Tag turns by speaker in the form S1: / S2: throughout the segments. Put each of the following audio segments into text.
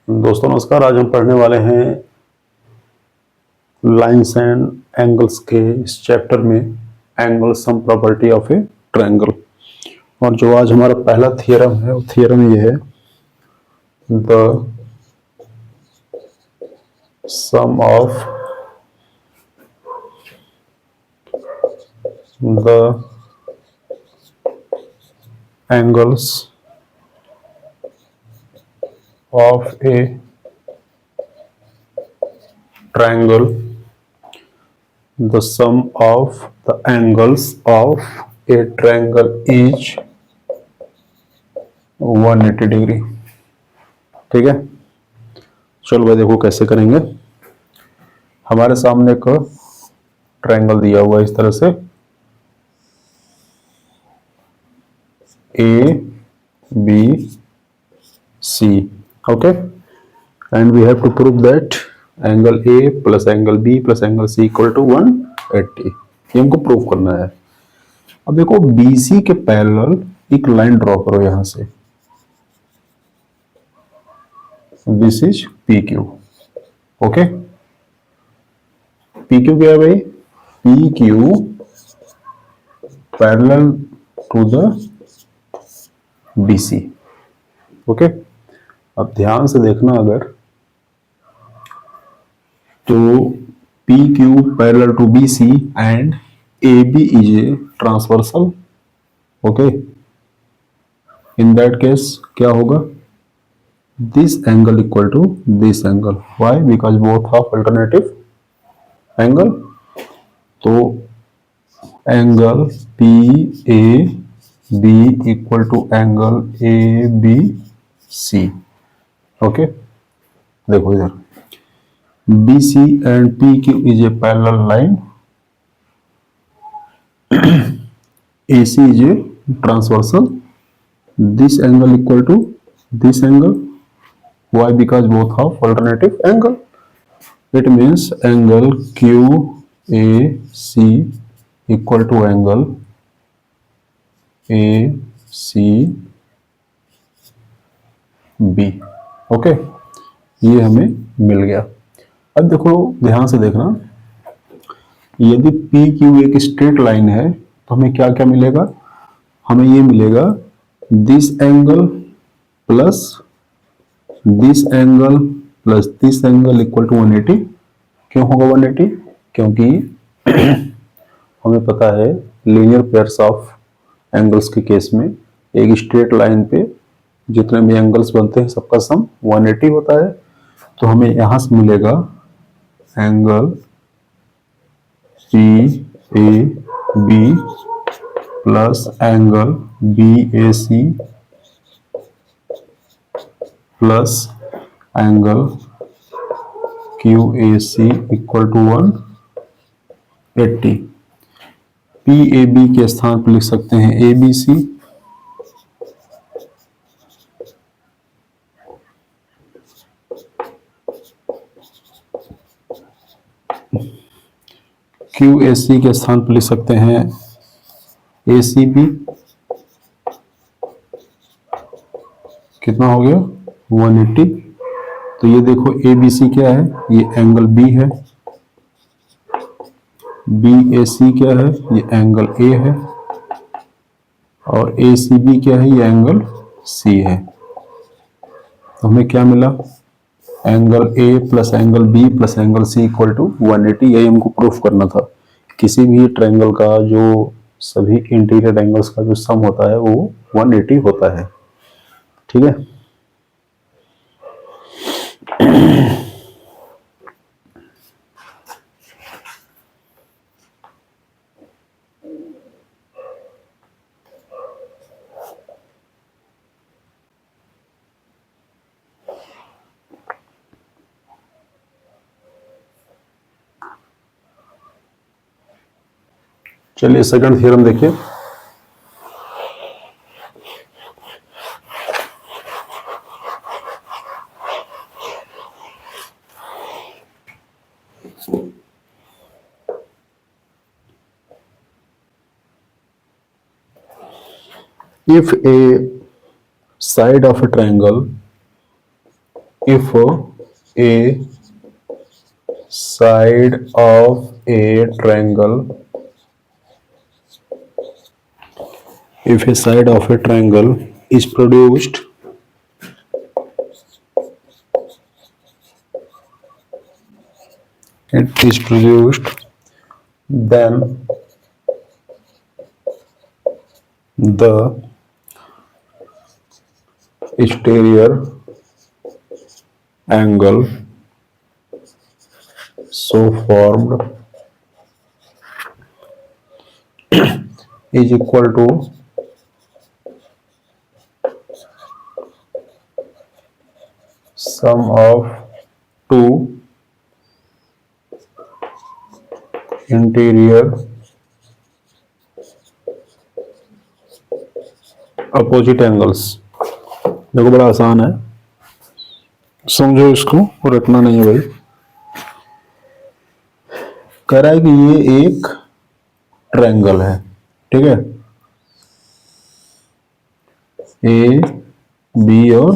S1: दोस्तों नमस्कार। आज हम पढ़ने वाले हैं लाइंस एंड एंगल्स के इस चैप्टर में angle sum property of A triangle. और जो आज हमारा पहला थियरम है वो थियरम ये है, the sum of the angles of a triangle, the sum of the angles of a triangle is 180 degree. ठीक है, चलो भाई देखो कैसे करेंगे। हमारे सामने एक ट्रायंगल दिया हुआ है इस तरह से, A B C. Okay, and we have to prove that angle A plus angle B plus angle C equal to 180। ये हमको प्रूव करना है। अब देखो बीसी के पैरेलल एक लाइन ड्रॉ करो यहां से, this is P Q. Okay, P Q क्या है भाई? P Q parallel to the BC. Okay, अब ध्यान से देखना, अगर तो P Q parallel to B C and A B is a transversal. Okay, in that case क्या होगा? This angle equal to this angle. Why? Because both of alternative angle. तो angle P A B equal to angle A B C. Okay, देखो इधर BC and PQ is a parallel line. AC is a transversal. This angle equal to this angle. Why? Because both have alternative angle. It means angle QAC equal to angle ACB. Okay, ये हमें मिल गया। अब देखो ध्यान से देखना, यदि P Q एक स्ट्रेट लाइन है तो हमें क्या क्या मिलेगा? हमें ये मिलेगा this angle plus this angle plus this angle equal to 180। क्यों होगा 180? क्योंकि हमें पता है लीनियर पेयर्स ऑफ एंगल्स के केस में एक स्ट्रेट लाइन पे जितने भी एंगल्स बनते हैं सबका सम 180 होता है। तो हमें यहां से मिलेगा angle P A B plus angle B A C plus angle Q A C equal to 180। P A B के स्थान पर लिख सकते हैं ए बी सी, क्यू ए सी के स्थान पर लिख सकते हैं ए सी बी। कितना हो गया? 180। तो ये देखो ए बी सी क्या है? ये एंगल बी है। बी ए सी क्या है? ये एंगल ए है। और ए सी बी क्या है? ये एंगल सी है। तो हमें क्या मिला? Angle A plus angle B plus angle C equal to 180। यही हमको प्रूफ करना था। किसी भी ट्रायंगल का जो सभी इंटीरियर एंगल्स का जो सम होता है वो 180 होता है। ठीक है, चलिए सेकंड थ्योरम देखिए। If a side of a triangle if a side of a triangle, if a side of a triangle is produced, it is produced, then the exterior angle so formed is equal to sum of two interior opposite angles. देखो बड़ा आसान है, समझो इसको, रटना नहीं है भाई। कह रहा है कि ये एक ट्रायंगल है, ठीक है, ए बी और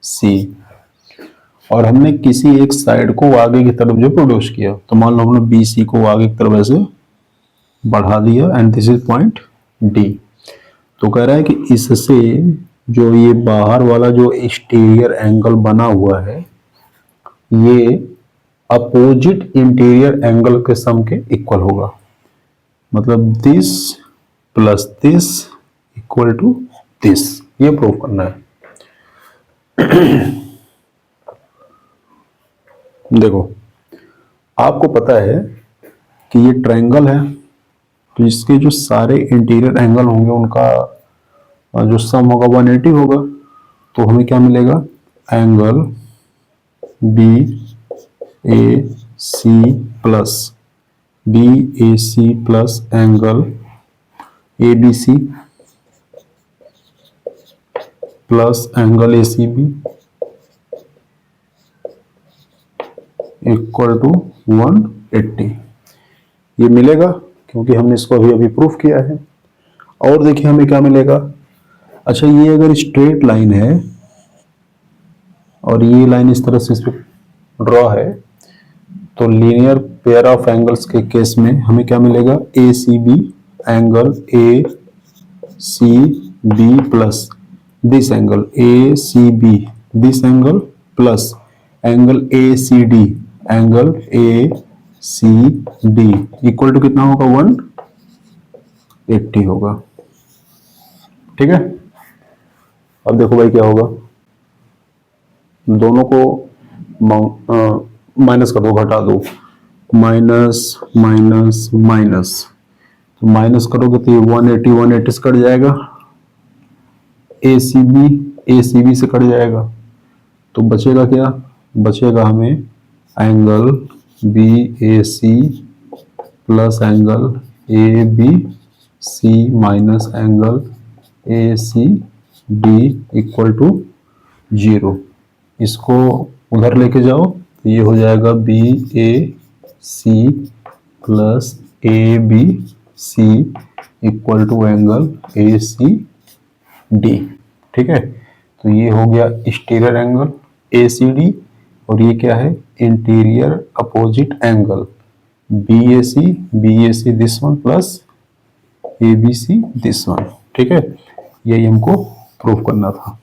S1: सी, और हमने किसी एक साइड को आगे की तरफ जो प्रोड्यूस किया, तो मान लो हमने बी सी को आगे की तरफ ऐसे बढ़ा दिया and this is point D. तो कह रहा है कि इससे जो ये बाहर वाला जो एक्सटीरियर एंगल बना हुआ है ये अपोजिट इंटीरियर एंगल के सम के इक्वल होगा। मतलब this plus this equal to this, ये प्रूव करना है। देखो आपको पता है कि ये ट्रायंगल है, तो इसके जो सारे इंटीरियर एंगल होंगे उनका जो सम होगा 180 होगा। तो हमें क्या मिलेगा, angle B A C plus angle A B C plus angle A C B equal to 180। ये मिलेगा क्योंकि हमने इसको अभी अभी प्रूफ किया है। और देखिए हमें क्या मिलेगा, अच्छा ये अगर स्ट्रेट लाइन है और ये लाइन इस तरह से इस पर ड्रॉ है, तो लीनियर पेयर ऑफ एंगल्स के केस में हमें क्या मिलेगा, A C B angle A C B plus this angle A C B this angle plus angle A C D angle A C D equal to कितना होगा, 180 होगा। ठीक है, अब देखो भाई क्या होगा, दोनों को माइनस कर दो, घटा दो, माइनस माइनस माइनस, तो माइनस करोगे तो ये 180 से कट जाएगा, ए सी बी से कट जाएगा, तो बचेगा क्या, बचेगा हमें angle B A C plus angle A B C minus angle A C D equal to 0। इसको उधर लेके जाओ तो ये हो जाएगा B A C plus A B C equal to angle A C D. ठीक है, तो ये हो गया exterior angle A C D, और ये क्या है, interior opposite angle B A C this one plus A B C this one. ठीक है, यही हमको प्रूफ करना था।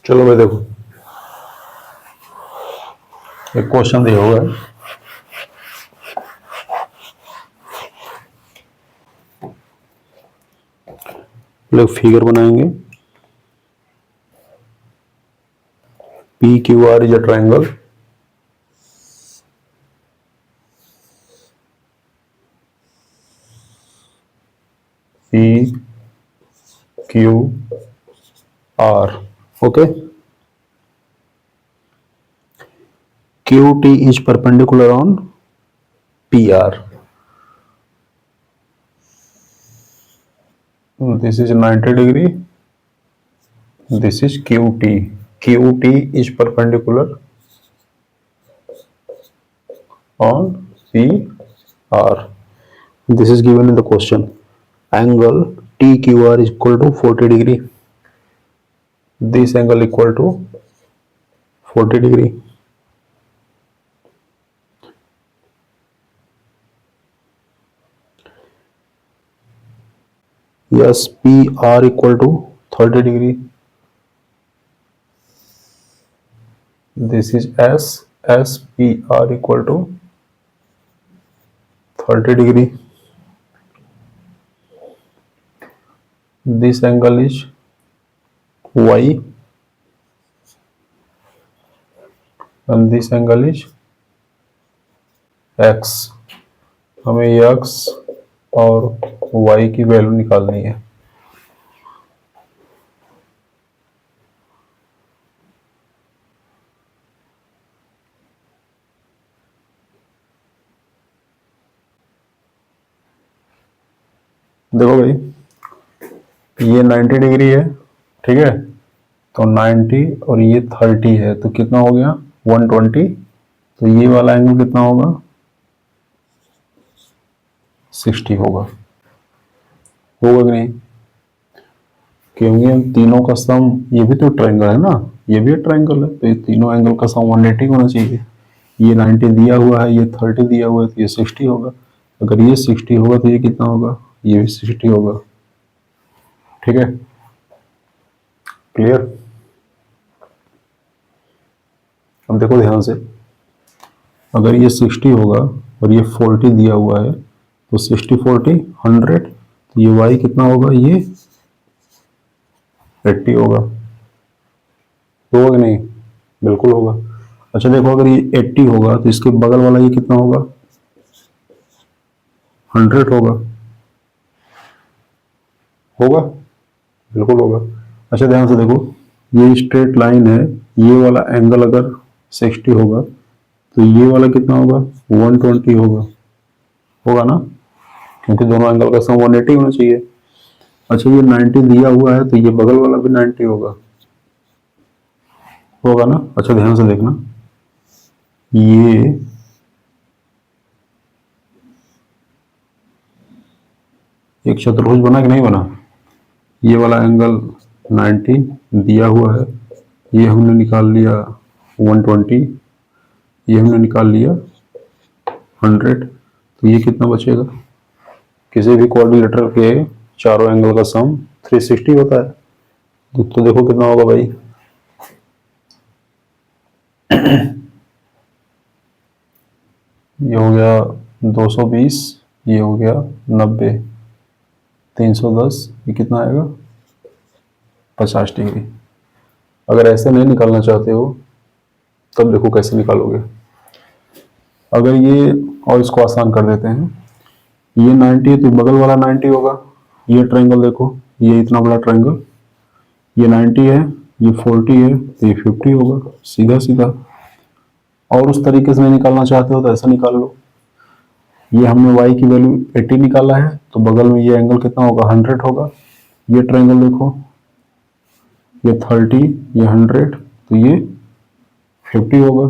S1: चलो भाई देखो, एक क्वेश्चन दिया हुआ है, लोग फिगर बनाएंगे, P Q R is a triangle, P Q R, okay, QT is perpendicular on PR, This is 90 degree. This is QT. QT is perpendicular on PR. This is given in the question. Angle TQR is equal to 40 degree. This angle equal to 40 degree. Yes, PR equal to 30 degree. This is SPR equal to 30 degree. This angle is Y and this angle is X. हमें X और Y की value निकालनी है. देखो भाई, ये 90 degree है, ठीक है, तो 90 और ये 30 है, तो कितना हो गया 120. तो ये वाला एंगल कितना होगा 60 होगा कि नहीं? क्योंकि इन तीनों का सम, ये भी तो ट्रायंगल है ना, ये भी ट्रायंगल है, तो ये तीनों एंगल का सम 180 होना चाहिए. ये 90 दिया हुआ है, ये 30 दिया हुआ है, तो ये 60 होगा. अगर ये 60 होगा तो ये कितना होगा, ये भी 60 होगा. ठीक है, क्लियर? अब देखो ध्यान से, अगर ये 60 होगा और ये 40 दिया हुआ है, तो 60 40 100, तो ये y कितना होगा, ये 80 होगा. होगा कि नहीं? बिल्कुल होगा. अच्छा देखो, अगर ये 80 होगा तो इसके बगल वाला ये कितना होगा, 100 होगा. होगा, बिल्कुल होगा. अच्छा ध्यान से देखो, ये स्ट्रेट लाइन है, ये वाला एंगल अगर 60 होगा तो ये वाला कितना होगा 120 होगा. होगा ना, क्योंकि दोनों एंगल का सम 180 होना चाहिए. अच्छा ये 90 दिया हुआ है, तो ये बगल वाला भी 90 होगा. होगा ना. अच्छा ध्यान से देखना, ये एक चतुर्भुज बना कि नहीं बना. ये वाला एंगल 90 दिया हुआ है, ये हमने निकाल लिया 120, ये हमने निकाल लिया 100, तो ये कितना बचेगा. किसी भी क्वाड्रिलेटरल के चारों एंगल का सम 360 होता है. तो देखो कितना होगा भाई, ये हो गया 220, ये हो गया 90, 310, ये कितना आएगा 50 डिग्री. अगर ऐसे नहीं निकालना चाहते हो तब देखो कैसे निकालोगे. अगर ये, और इसको आसान कर देते हैं, ये 90 है तो बगल वाला 90 होगा. ये ट्रायंगल देखो, ये इतना बड़ा ट्रायंगल, ये 90 है, ये 40 है, तो ये 50 होगा, सीधा सीधा. और उस तरीके से नहीं निकालना चाहते हो तो ऐसा निकाल लो. ये हमने y की वैल्यू 80 निकाला है, तो बगल में ये एंगल कितना होगा 100 होगा. ये ट्रायंगल देखो, ये 30, ये 100, तो ये 50 होगा.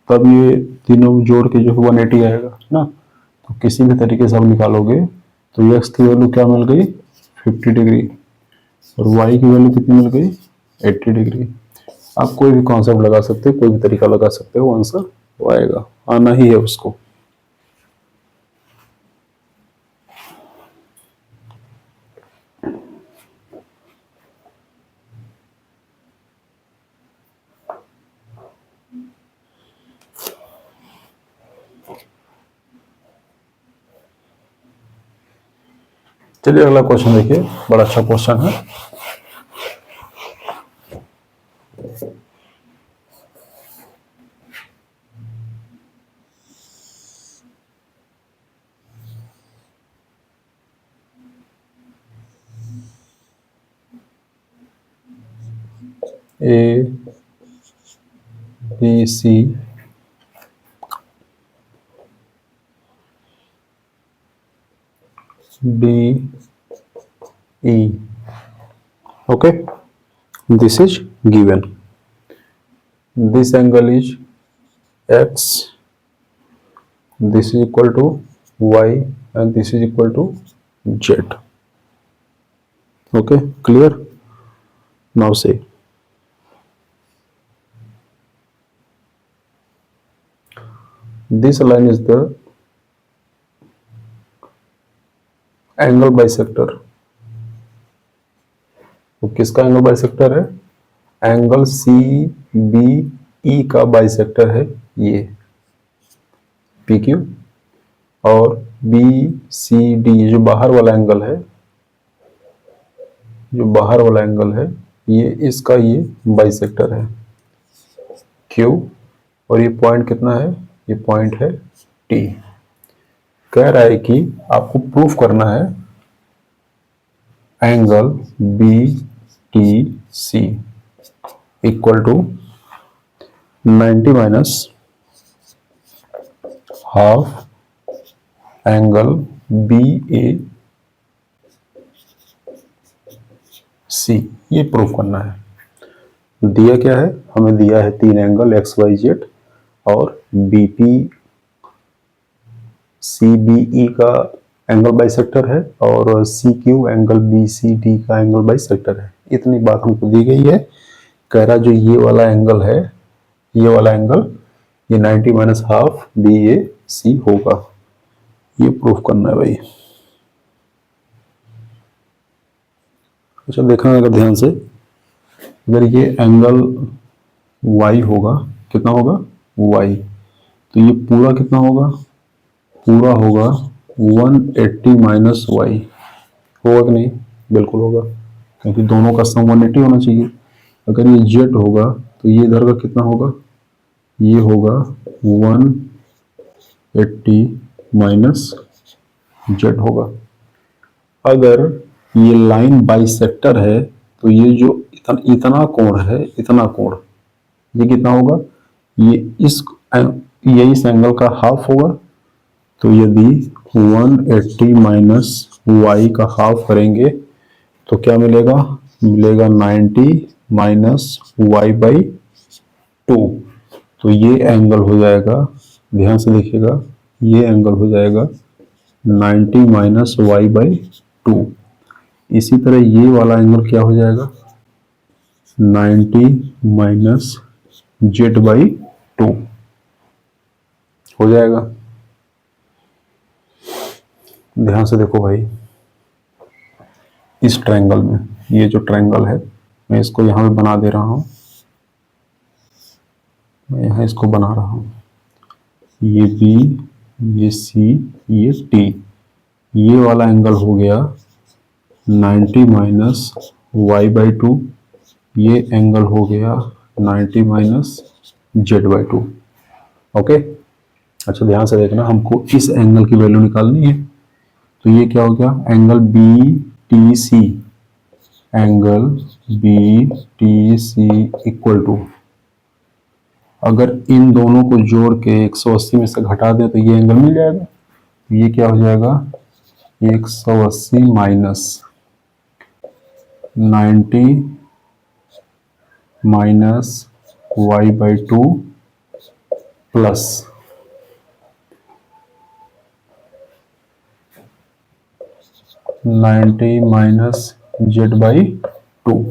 S1: तब ये तीनों जोड़ के जो 180 आएगा ना. तो किसी भी तरीके से आप निकालोगे तो x की वैल्यू क्या मिल गई 50 डिग्री और y की वैल्यू कितनी मिल गई 80 डिग्री. आप कोई भी कॉन्सेप्ट लगा सकते हो, कोई भी तरीका लगा सकते हो, आंसर वो आएगा, आना ही है उसको. चलिए अगला क्वेश्चन देखिए, बड़ा अच्छा क्वेश्चन है. A B C D E. Okay, this is given. This angle is X, this is equal to Y, and this is equal to Z. Okay, clear? Now say, this line is the angle bisector. तो किसका angle bisector है? Angle C B E का bisector है ये P Q, और B C D जो बाहर वाला एंगल है, जो बाहर वाला एंगल है ये इसका ये बाइसेक्टर है क्यू, और ये पॉइंट कितना है? ये पॉइंट है टी. कह रहा है कि आपको प्रूफ करना है angle B T C equal to 90 minus half angle B A C. ये प्रूफ करना है. दिया क्या है? हमें दिया है तीन एंगल एक्स वाई जेड, और बीपी सी बी ई का एंगल बाइसेक्टर है, और C Q angle B C D का एंगल बाइसेक्टर है. इतनी बात हमको दी गई है. कह रहा जो ये वाला एंगल है, ये वाला एंगल ये 90 माइनस हाफ बी ए सी होगा. ये प्रूफ करना है भाई. अच्छा देखना अगर ध्यान से, अगर ये एंगल y होगा, कितना होगा? y, तो ये पूरा कितना होगा? पूरा होगा 180 माइनस वाई. होगा कि नहीं? बिल्कुल होगा, क्योंकि दोनों का सम 180 होना चाहिए. अगर ये z होगा तो ये इधर का कितना होगा? ये होगा 180 माइनस z होगा. अगर ये लाइन बाइसेक्टर है तो ये जो इतना कोण है, इतना कोण, ये कितना होगा? ये इस एंगल का हाफ होगा. तो यदि 180 माइनस वाई का हाफ करेंगे तो क्या मिलेगा? मिलेगा 90 माइनस वाई बाई 2. तो ये एंगल हो जाएगा, ध्यान से देखिएगा, ये एंगल हो जाएगा 90 माइनस वाई बाई 2. इसी तरह ये वाला एंगल क्या हो जाएगा? 90 माइनस जेड बाई 2 हो जाएगा. ध्यान से देखो भाई, इस ट्रायंगल में, ये जो ट्रायंगल है, मैं इसको यहां पे बना दे रहा हूं. मैं यहां इसको बना रहा हूं. ये बी, ये सी, ये टी. ये वाला एंगल हो गया 90 माइनस वाई बाई 2. ये एंगल हो गया 90 माइनस जेड बाई 2. ओके. अच्छा ध्यान से देखना, हमको इस एंगल की वैल्यू निकालनी है. तो ये क्या हो गया? Angle B T C, angle B T C equal to, अगर इन दोनों को जोड़ के 180 में से घटा दें तो ये एंगल मिल जाएगा. तो ये क्या हो जाएगा? 180 minus 90 minus y by 2 plus 90 minus z by 2.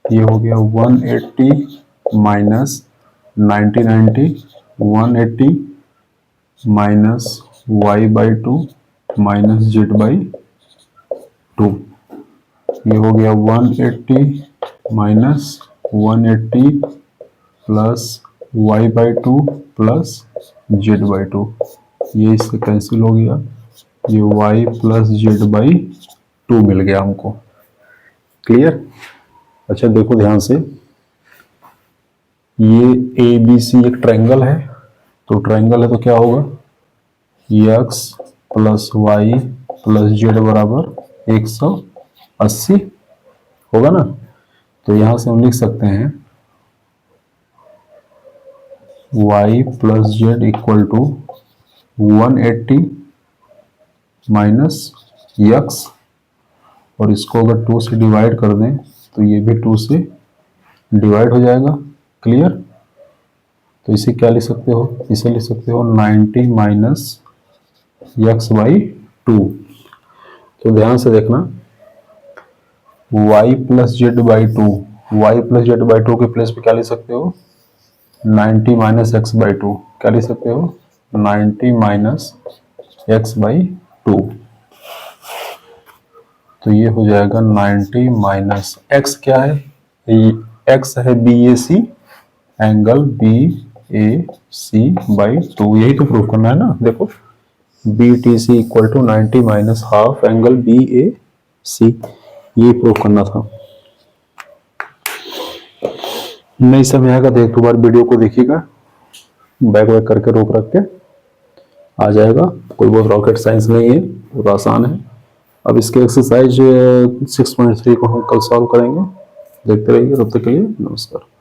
S1: ये हो गया 180 minus 90 180 minus y by 2 minus z by 2. ये हो गया 180 minus 180 plus y by 2 plus z by 2. ये इससे कैंसिल हो गया. ये y प्लस जेड बाई 2 मिल गया हमको. क्लियर? अच्छा देखो ध्यान से, ये ए बी सी एक ट्रायंगल है. तो ट्रायंगल है तो क्या होगा? x plus y plus z बराबर 180 होगा ना. तो यहां से हम लिख सकते हैं y plus z equal to 180 minus x और इसको अगर 2 से डिवाइड कर दें तो ये भी 2 से डिवाइड हो जाएगा। क्लियर? तो इसे क्या लिख सकते हो? इसे लिख सकते हो 90 माइनस एक्स बाई 2। तो ध्यान से देखना, y plus z by 2, y plus z by 2 के प्लेस पे क्या लिख सकते हो? 90 माइनस एक्स बाई 2। क्या लिख सकते हो? 90 माइनस एक्स बाई 2। तो ये हो जाएगा 90 माइनस एक्स क्या है? एक्स है BAC, एंगल BAC बाई 2। यही तो प्रूव करना है ना। देखो BTC equal to 90 minus half angle BAC, ये प्रूव करना था। नहीं समझ आएगा तो एक दो बार वीडियो को देखिएगा, बैक बैक करके रोक रख के आ जाएगा। कोई बहुत रॉकेट साइंस नहीं है, बहुत आसान है। अब इसके एक्सरसाइज 6.3 को हम कल सॉल्व करेंगे। देखते रहिए, तब तक के लिए नमस्कार।